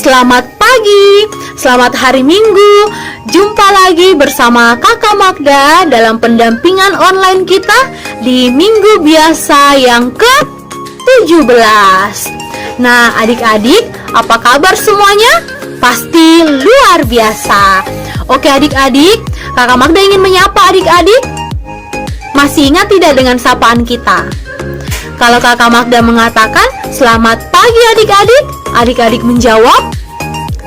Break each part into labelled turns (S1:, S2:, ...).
S1: selamat pagi, selamat hari Minggu. Jumpa lagi bersama Kakak Magda dalam pendampingan online kita di Minggu Biasa yang ke-17. Nah, adik-adik, apa kabar semuanya? Pasti luar biasa. Oke adik-adik, Kakak Magda ingin menyapa adik-adik. Masih ingat tidak dengan sapaan kita? Kalau Kakak Magda mengatakan, "Selamat pagi adik-adik," adik-adik menjawab,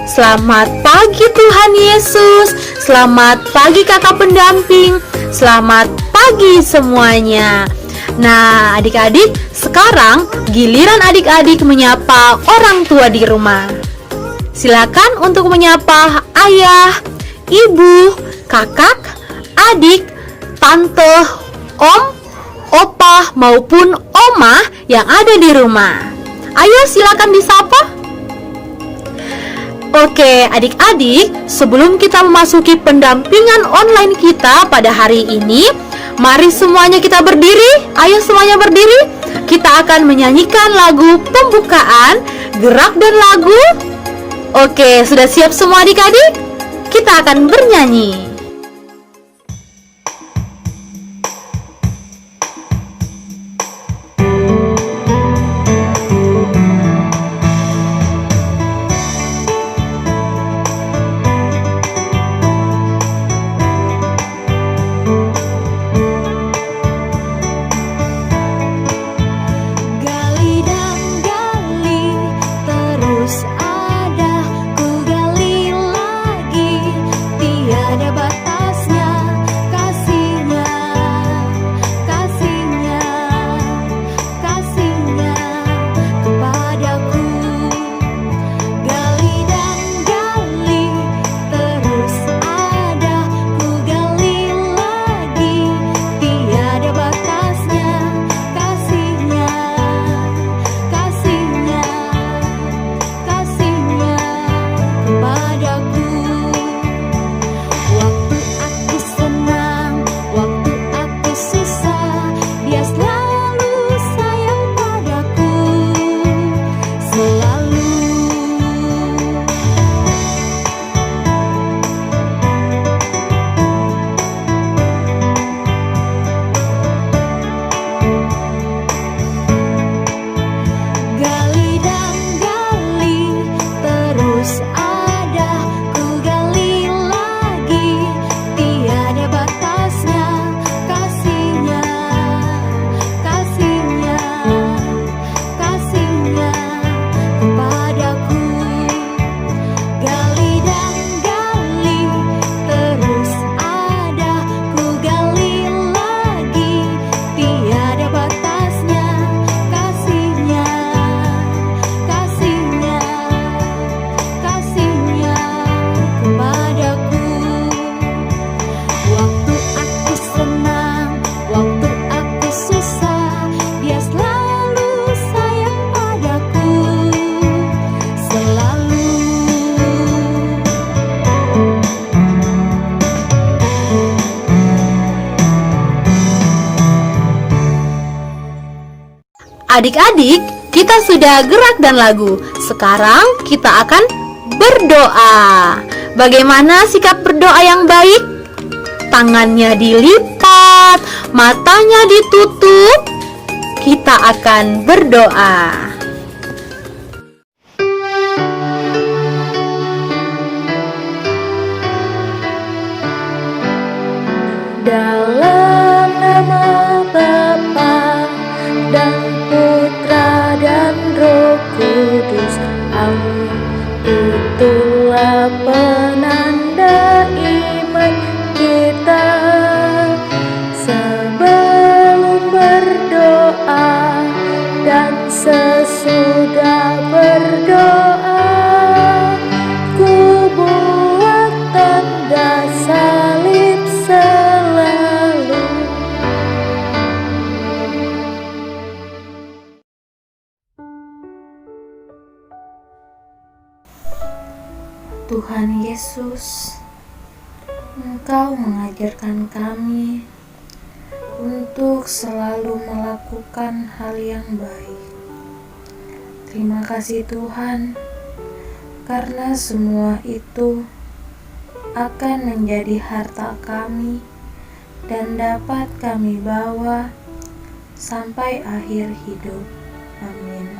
S1: "Selamat pagi Tuhan Yesus, selamat pagi kakak pendamping, selamat pagi semuanya." Nah adik-adik, sekarang giliran adik-adik menyapa orang tua di rumah. Silakan untuk menyapa ayah, ibu, kakak, adik, tante, om, opah maupun oma yang ada di rumah. Ayo silakan disapa. Oke adik-adik, sebelum kita memasuki pendampingan online kita pada hari ini, mari semuanya kita berdiri. Ayo semuanya berdiri. Kita akan menyanyikan lagu pembukaan, gerak dan lagu. Oke, sudah siap semua adik-adik? Kita akan bernyanyi. Adik-adik, kita sudah gerak dan lagu. Sekarang kita akan berdoa. Bagaimana sikap berdoa yang baik? Tangannya dilipat, matanya ditutup. Kita akan berdoa.
S2: Dalam nama Bapa dan Putra dan Roh Kudus, amin. Itulah penanda iman kita. Sebelum berdoa dan sesudah berdoa, ku buat tanda salib selalu. Tuhan Yesus, Engkau mengajarkan kami untuk selalu melakukan hal yang baik. Terima kasih Tuhan, karena semua itu akan menjadi harta kami dan dapat kami bawa sampai akhir hidup. Amin.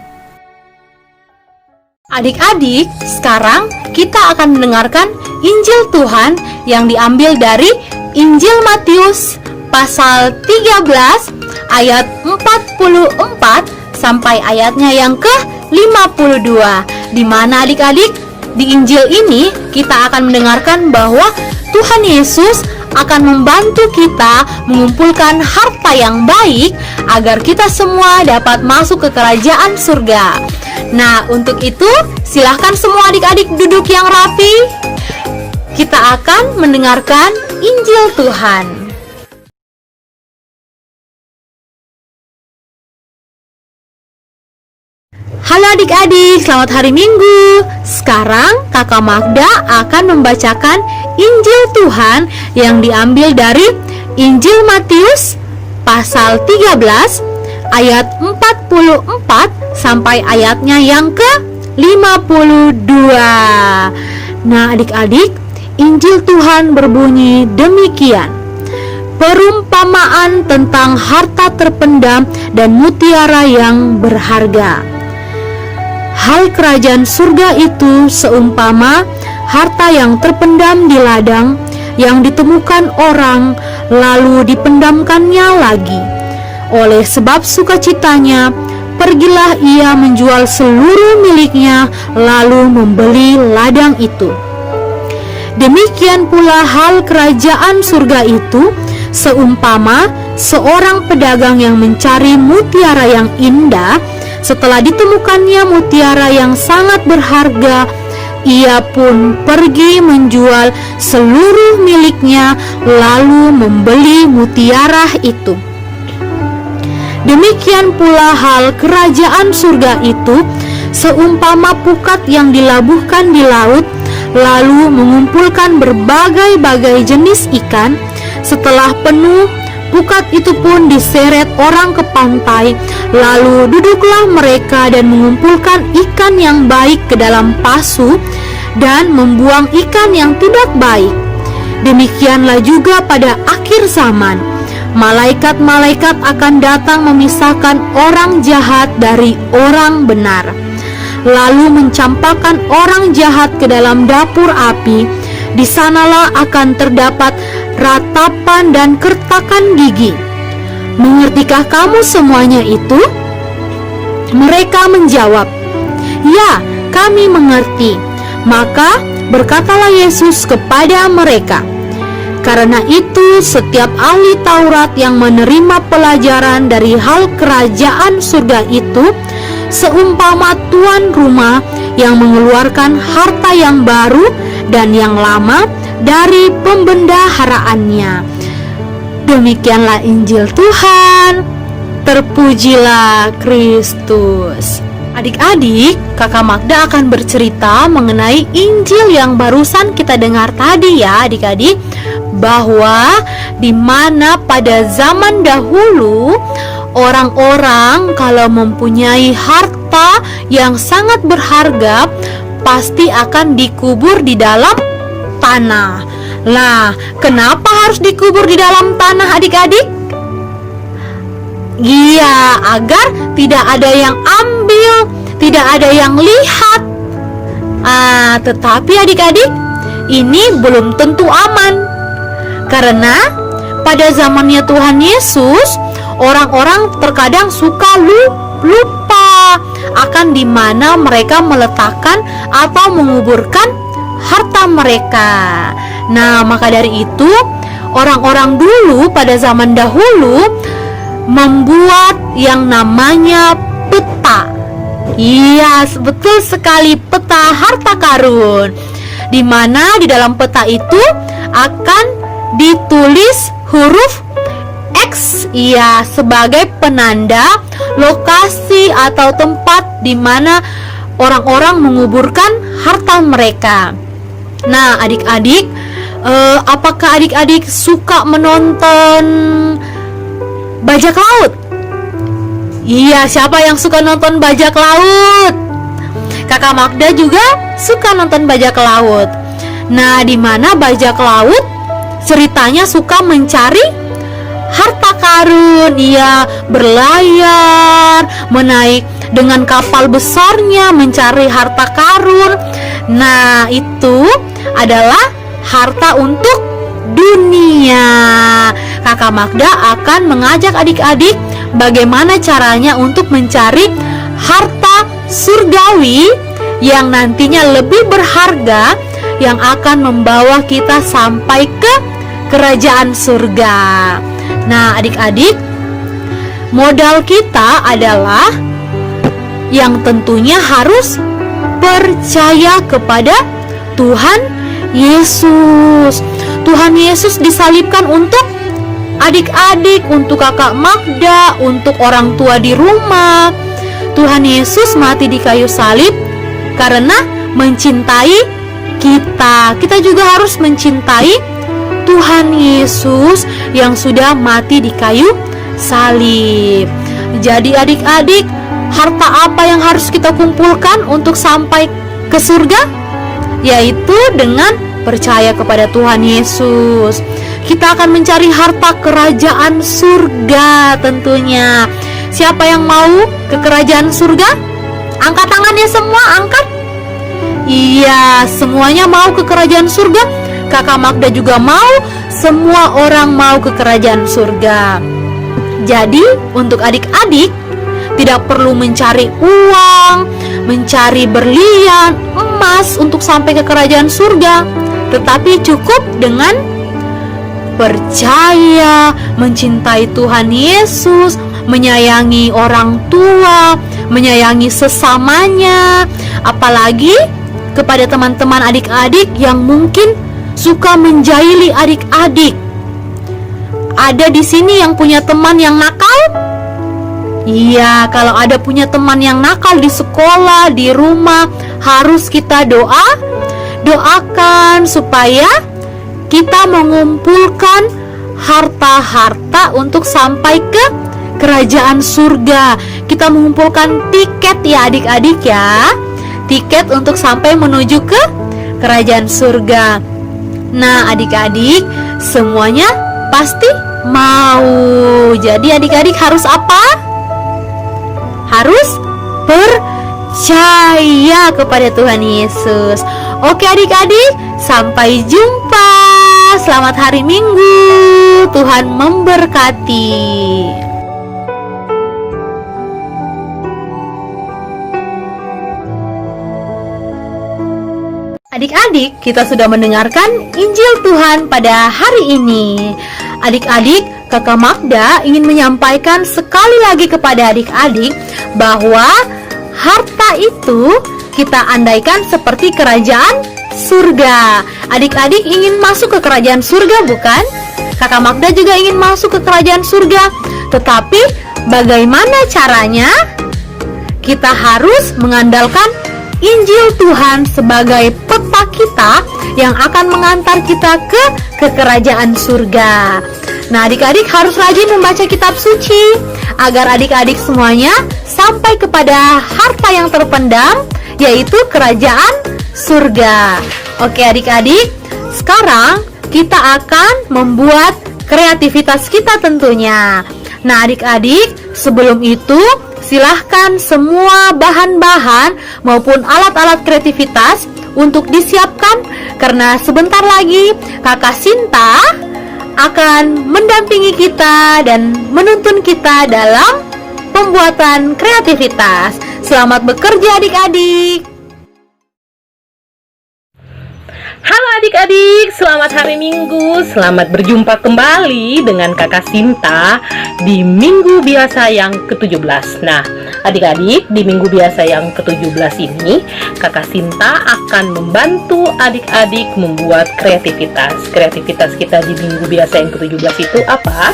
S1: Adik-adik, sekarang kita akan mendengarkan Injil Tuhan yang diambil dari Injil Matius pasal 13 ayat 44 sampai ayatnya yang ke-52. Di mana adik-adik, di Injil ini kita akan mendengarkan bahwa Tuhan Yesus akan membantu kita mengumpulkan harta yang baik agar kita semua dapat masuk ke kerajaan surga. Nah, untuk itu silahkan semua adik-adik duduk yang rapi. Kita akan mendengarkan Injil Tuhan. Halo adik-adik, selamat hari Minggu. Sekarang Kakak Magda akan membacakan Injil Tuhan yang diambil dari Injil Matius pasal 13 ayat 44 sampai ayatnya yang ke-52. Nah adik-adik, Injil Tuhan berbunyi demikian. Perumpamaan tentang harta terpendam dan mutiara yang berharga. Hal kerajaan surga itu seumpama harta yang terpendam di ladang yang ditemukan orang lalu dipendamkannya lagi. Oleh sebab sukacitanya, pergilah ia menjual seluruh miliknya lalu membeli ladang itu. Demikian pula hal kerajaan surga itu seumpama seorang pedagang yang mencari mutiara yang indah. Setelah ditemukannya mutiara yang sangat berharga, ia pun pergi menjual seluruh miliknya lalu membeli mutiara itu. Demikian pula hal kerajaan surga itu seumpama pukat yang dilabuhkan di laut lalu mengumpulkan berbagai-bagai jenis ikan. Setelah penuh, pukat itu pun diseret orang ke pantai, lalu duduklah mereka dan mengumpulkan ikan yang baik ke dalam pasu dan membuang ikan yang tidak baik. Demikianlah juga pada akhir zaman, malaikat-malaikat akan datang memisahkan orang jahat dari orang benar, lalu mencampakkan orang jahat ke dalam dapur api. Di sanalah akan terdapat ratapan dan kertakan gigi. Mengertikah kamu semuanya itu? Mereka menjawab, "Ya, kami mengerti." Maka berkatalah Yesus kepada mereka, "Karena itu setiap ahli Taurat yang menerima pelajaran dari hal kerajaan surga itu seumpama tuan rumah yang mengeluarkan harta yang baru dan yang lama dari pembendaharaannya." Demikianlah Injil Tuhan. Terpujilah Kristus. Adik-adik, Kakak Magda akan bercerita mengenai Injil yang barusan kita dengar tadi ya adik-adik, bahwa di mana pada zaman dahulu orang-orang kalau mempunyai harta yang sangat berharga pasti akan dikubur di dalam tanah. Nah, kenapa harus dikubur di dalam tanah adik-adik? Iya, agar tidak ada yang ambil, tidak ada yang lihat. Tetapi adik-adik, ini belum tentu aman. Karena pada zamannya Tuhan Yesus, orang-orang terkadang suka lupa akan di mana mereka meletakkan atau menguburkan harta mereka. Nah, maka dari itu orang-orang dulu pada zaman dahulu membuat yang namanya peta. Iya, betul sekali, peta harta karun. Di mana di dalam peta itu akan ditulis huruf X, iya, sebagai penanda lokasi atau tempat di mana orang-orang menguburkan harta mereka. Nah, adik-adik, apakah adik-adik suka menonton bajak laut? Iya, siapa yang suka nonton bajak laut? Kakak Magda juga suka nonton bajak laut. Nah, di mana bajak laut ceritanya suka mencari harta karun. Ia berlayar, menaik dengan kapal besarnya mencari harta karun. Nah, itu adalah harta untuk dunia. Kakak Magda akan mengajak adik-adik bagaimana caranya untuk mencari harta surgawi yang nantinya lebih berharga, yang akan membawa kita sampai ke kerajaan surga. Nah, adik-adik, modal kita adalah yang tentunya harus percaya kepada Tuhan Yesus. Tuhan Yesus disalibkan untuk adik-adik, untuk kakak Magda, untuk orang tua di rumah. Tuhan Yesus mati di kayu salib karena mencintai kita. Kita juga harus mencintai Tuhan Yesus yang sudah mati di kayu salib. Jadi adik-adik, harta apa yang harus kita kumpulkan untuk sampai ke surga? Yaitu dengan percaya kepada Tuhan Yesus. Kita akan mencari harta kerajaan surga tentunya. Siapa yang mau ke kerajaan surga? Angkat tangannya semua, angkat. Iya, semuanya mau ke kerajaan surga. Kakak Magda juga mau. Semua orang mau ke kerajaan surga. Jadi, untuk adik-adik tidak perlu mencari uang, mencari berlian, emas untuk sampai ke kerajaan surga, tetapi cukup dengan percaya, mencintai Tuhan Yesus, menyayangi orang tua, menyayangi sesamanya, apalagi kepada teman-teman adik-adik yang mungkin suka menjahili adik-adik. Ada di sini yang punya teman yang nakal? Iya, kalau ada punya teman yang nakal di sekolah, di rumah, harus kita doakan supaya kita mengumpulkan harta-harta untuk sampai ke kerajaan surga. Kita mengumpulkan tiket ya adik-adik ya. Tiket untuk sampai menuju ke kerajaan surga. Nah, adik-adik semuanya pasti mau. Jadi adik-adik harus apa? Harus percaya kepada Tuhan Yesus. Oke adik-adik, sampai jumpa. Selamat hari Minggu. Tuhan memberkati. Adik-adik, kita sudah mendengarkan Injil Tuhan pada hari ini. Adik-adik, Kakak Magda ingin menyampaikan sekali lagi kepada adik-adik bahwa harta itu kita andaikan seperti kerajaan surga. Adik-adik ingin masuk ke kerajaan surga, bukan? Kakak Magda juga ingin masuk ke kerajaan surga. Tetapi bagaimana caranya? Kita harus mengandalkan Injil Tuhan sebagai peta kita yang akan mengantar kita ke kerajaan surga. Nah, adik-adik harus rajin membaca kitab suci agar adik-adik semuanya sampai kepada harta yang terpendam, yaitu kerajaan surga. Oke adik-adik, sekarang kita akan membuat kreativitas kita tentunya. Nah adik-adik, sebelum itu silahkan semua bahan-bahan maupun alat-alat kreativitas untuk disiapkan, karena sebentar lagi Kakak Sinta akan mendampingi kita dan menuntun kita dalam pembuatan kreativitas. Selamat bekerja adik-adik.
S3: Halo adik-adik, selamat hari Minggu. Selamat berjumpa kembali dengan Kakak Sinta di Minggu Biasa yang ke-17. Nah, adik-adik, di Minggu Biasa yang ke-17 ini Kakak Sinta akan membantu adik-adik membuat kreativitas. Kreativitas kita di Minggu Biasa yang ke-17 itu apa?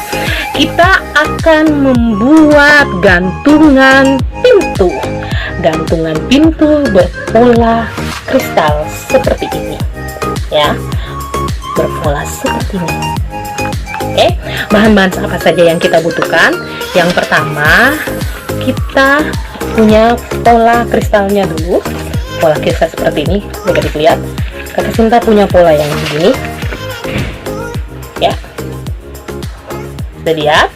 S3: Kita akan membuat gantungan pintu. Gantungan pintu berpola kristal seperti ini. Ya, berpola seperti ini. Oke, bahan-bahan apa saja yang kita butuhkan? Yang pertama, kita punya pola kristalnya dulu. pola kisah seperti ini. Adik-adik lihat, Kakak Sinta punya pola yang begini ya, sudah lihat.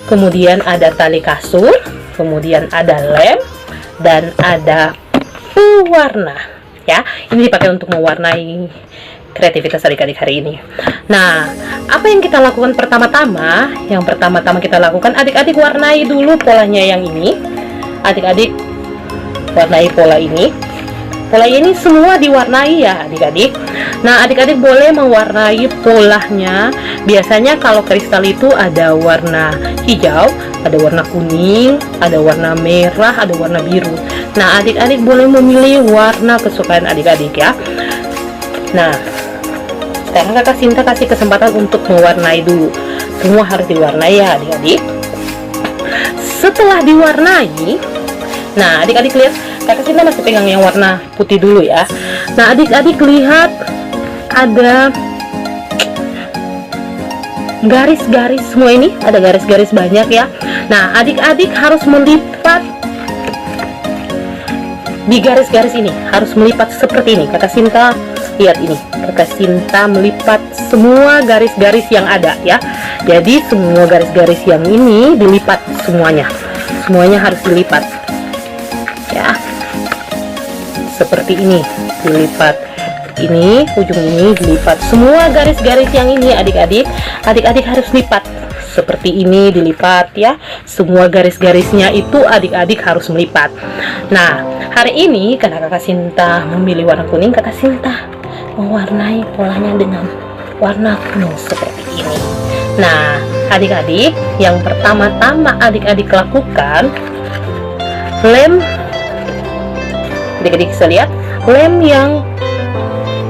S3: Kemudian ada tali kasur, kemudian ada lem, dan ada pewarna ya. Ini dipakai untuk mewarnai kreativitas adik-adik hari ini. Nah, apa yang kita lakukan pertama-tama? Yang pertama-tama kita lakukan, adik-adik warnai dulu polanya yang ini. Adik-adik warnai pola ini. Pola ini semua diwarnai ya adik-adik. Nah, adik-adik boleh mewarnai polanya. Biasanya kalau kristal itu ada warna hijau, ada warna kuning, ada warna merah, ada warna biru. Nah, adik-adik boleh memilih warna kesukaan adik-adik ya. Nah, sekarang Kakak Sinta kasih kesempatan untuk mewarnai dulu. Semua harus diwarnai ya adik-adik. Setelah diwarnai, nah adik-adik lihat, Kakak Sinta masih pegang yang warna putih dulu ya. Nah, adik-adik lihat ada garis-garis semua ini, ada garis-garis banyak ya. Nah, adik-adik harus melipat di garis-garis ini, harus melipat seperti ini. Kakak Sinta lihat ini, Kakak Sinta melipat semua garis-garis yang ada ya. Jadi semua garis-garis yang ini dilipat semuanya harus dilipat ya, seperti ini, dilipat ini, ujung ini dilipat. Semua garis-garis yang ini adik-adik harus lipat seperti ini, dilipat ya. Semua garis-garisnya itu adik-adik harus melipat. Nah, hari ini karena Kakak Sinta memilih warna kuning, Kakak Sinta mewarnai polanya dengan warna kuning seperti ini. Nah, adik-adik, yang pertama-tama adik-adik lakukan, lem, adik-adik bisa lihat lem yang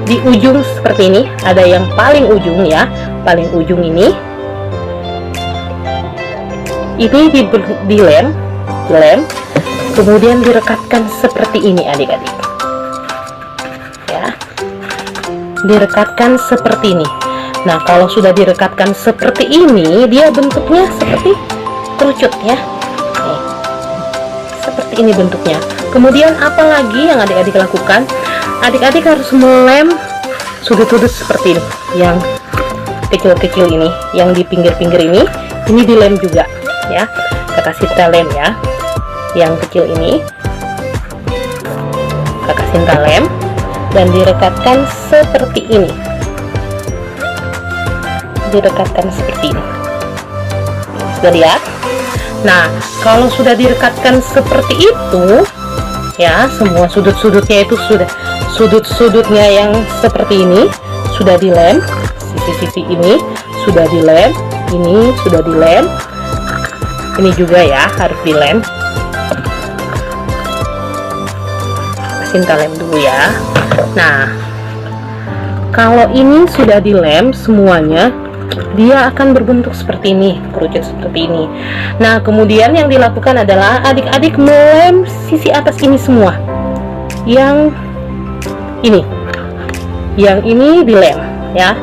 S3: di ujung seperti ini, ada yang paling ujung ya, paling ujung ini dilem, kemudian direkatkan seperti ini adik-adik ya, direkatkan seperti ini. Nah, kalau sudah direkatkan seperti ini, dia bentuknya seperti kerucut ya. Nih, seperti ini bentuknya. Kemudian apalagi yang adik-adik lakukan? Adik-adik harus melem sudut-sudut seperti ini, yang kecil-kecil ini, yang di pinggir-pinggir ini dilem juga ya. Kakak Sinta lem ya, yang kecil ini Kakak Sinta lem dan direkatkan seperti ini, direkatkan seperti ini. Sudah lihat? Nah, kalau sudah direkatkan seperti itu ya, semua sudut-sudutnya itu sudut-sudutnya yang seperti ini sudah dilem, sisi-sisi ini sudah dilem, ini sudah dilem, ini juga ya harus dilem. Sinta lem dulu ya. Nah, kalau ini sudah dilem semuanya, dia akan berbentuk seperti ini, kerucut seperti ini. Nah, kemudian yang dilakukan adalah adik-adik melem sisi atas ini semua, yang ini dilem ya,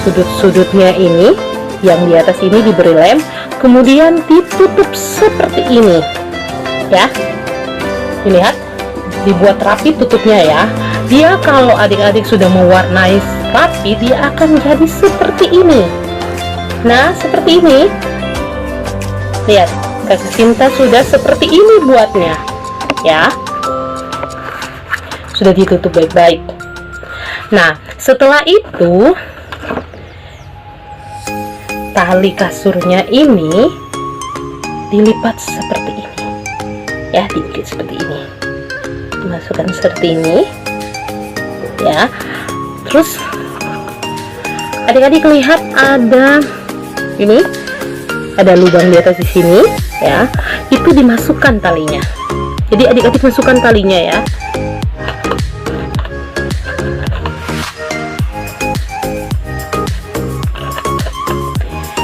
S3: sudut-sudutnya ini yang di atas ini diberi lem, kemudian ditutup seperti ini ya. Lihat, dibuat rapi tutupnya ya. Dia kalau adik-adik sudah mewarnai rapi, dia akan jadi seperti ini. Nah, seperti ini. Lihat, Kakak Sinta sudah seperti ini buatnya ya. Sudah ditutup baik-baik. Nah, setelah itu tali kasurnya ini dilipat seperti ini ya, diikat seperti ini, dimasukkan seperti ini ya. Terus adik-adik lihat ada ini, ada lubang di atas di sini ya, itu dimasukkan talinya. Jadi adik-adik masukkan talinya ya.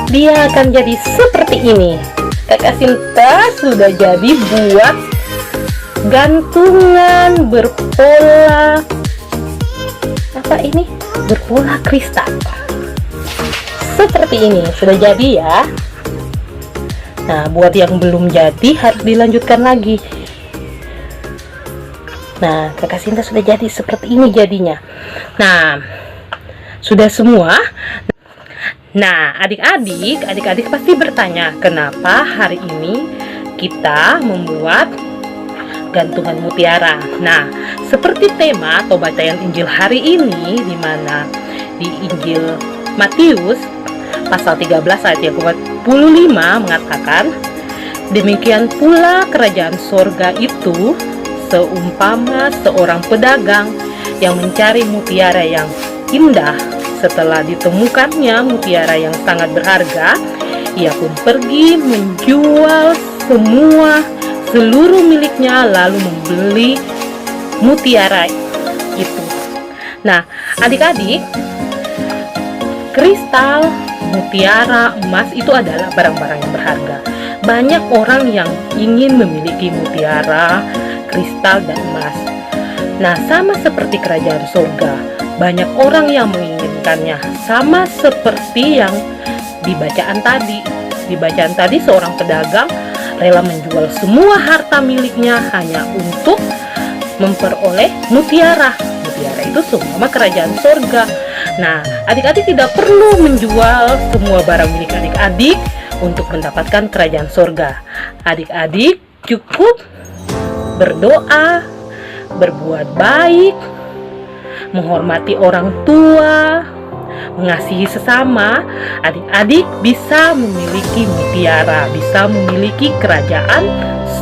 S3: Dia akan jadi seperti ini. Kakak Sinta sudah jadi buat gantungan berpola apa ini? Berpola kristal. Seperti ini sudah jadi ya. Nah, buat yang belum jadi harus dilanjutkan lagi. Nah, Kakak Sinta sudah jadi seperti ini jadinya. Nah, sudah semua. Nah, adik-adik pasti bertanya, kenapa hari ini kita membuat gantungan mutiara. Nah, seperti tema atau bacaan Injil hari ini, di mana di Injil Matius pasal 13 ayat yang ke-45 mengatakan, demikian pula kerajaan sorga itu seumpama seorang pedagang yang mencari mutiara yang indah. Setelah ditemukannya mutiara yang sangat berharga, ia pun pergi menjual seluruh miliknya lalu membeli mutiara itu. Nah, adik-adik, kristal, mutiara, emas itu adalah barang-barang yang berharga. Banyak orang yang ingin memiliki mutiara, kristal, dan emas. Nah, sama seperti kerajaan surga, banyak orang yang menginginkannya. Sama seperti yang dibacaan tadi. Di bacaan tadi, seorang pedagang rela menjual semua harta miliknya hanya untuk memperoleh mutiara. Mutiara itu seumpama kerajaan surga. Nah, adik-adik tidak perlu menjual semua barang milik adik-adik untuk mendapatkan kerajaan surga. Adik-adik cukup berdoa, berbuat baik, menghormati orang tua, mengasihi sesama. Adik-adik bisa memiliki mutiara, bisa memiliki kerajaan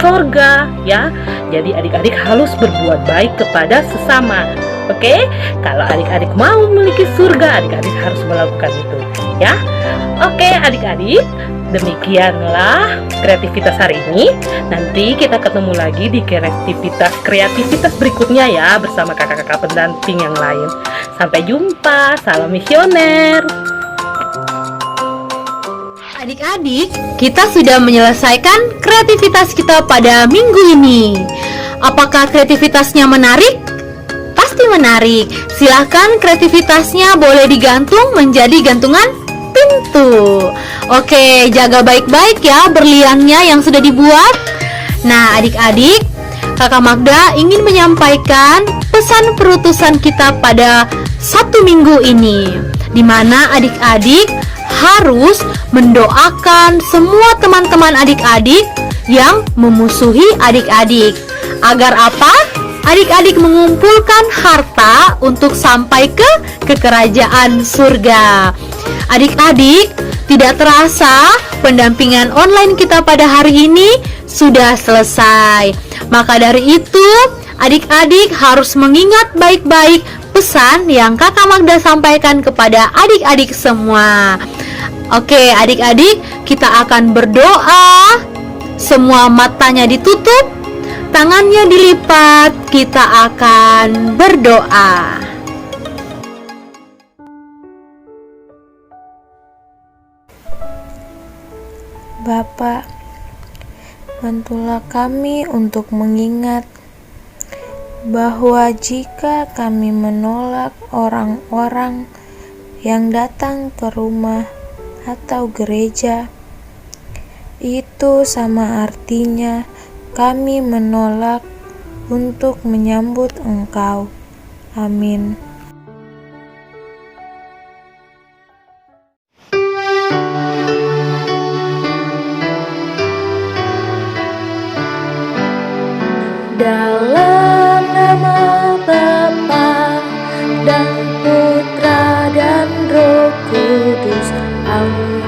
S3: surga, ya. Jadi adik-adik harus berbuat baik kepada sesama. Oke, kalau adik-adik mau memiliki surga, adik-adik harus melakukan itu, ya. Oke, adik-adik, demikianlah kreativitas hari ini. Nanti kita ketemu lagi di kreativitas berikutnya ya, bersama kakak-kakak pendamping yang lain. Sampai jumpa, salam misioner.
S1: Adik-adik, kita sudah menyelesaikan kreativitas kita pada minggu ini. Apakah kreativitasnya menarik? Pasti menarik. Silahkan kreativitasnya boleh digantung menjadi gantungan pintu. Oke, jaga baik-baik ya berliannya yang sudah dibuat. Nah, adik-adik, Kakak Magda ingin menyampaikan pesan perutusan kita pada satu minggu ini, di mana adik-adik harus mendoakan semua teman-teman adik-adik yang memusuhi adik-adik. Agar apa? Adik-adik mengumpulkan harta untuk sampai ke kerajaan surga. Adik-adik, tidak terasa pendampingan online kita pada hari ini sudah selesai. Maka dari itu, adik-adik harus mengingat baik-baik pesan yang Kakak Magda sampaikan kepada adik-adik semua. Oke, adik-adik, kita akan berdoa. Semua matanya ditutup, tangannya dilipat, kita akan berdoa.
S2: Bapa, bantulah kami untuk mengingat bahwa jika kami menolak orang-orang yang datang ke rumah atau gereja, itu sama artinya kami menolak untuk menyambut Engkau. Amin.
S4: Dalam nama Bapa dan Putra dan Roh Kudus, amin.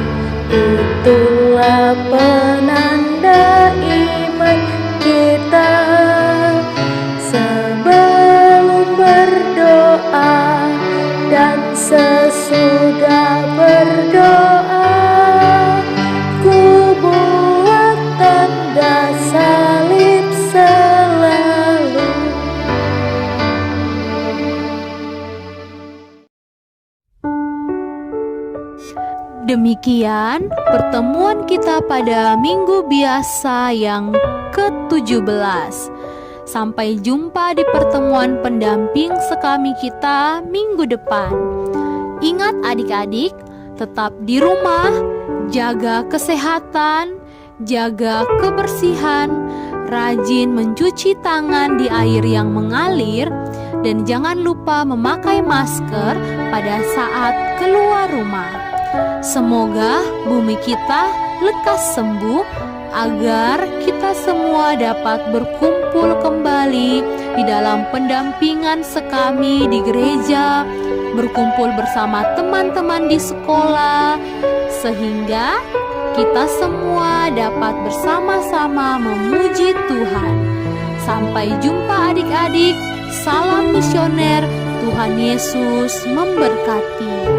S4: Itulah penanda iman kita. Sebelum berdoa dan sesudah berdoa, ku buat tanda salib selalu.
S1: Demikian pertemuan kita pada minggu biasa yang ke-17. Sampai jumpa di pertemuan pendamping sekami kita minggu depan. Ingat adik-adik, tetap di rumah, jaga kesehatan, jaga kebersihan, rajin mencuci tangan di air yang mengalir, dan jangan lupa memakai masker pada saat keluar rumah. Semoga bumi kita lekas sembuh agar kita semua dapat berkumpul kembali di dalam pendampingan sekami di gereja, berkumpul bersama teman-teman di sekolah, sehingga kita semua dapat bersama-sama memuji Tuhan. Sampai jumpa adik-adik, salam misioner, Tuhan Yesus memberkati.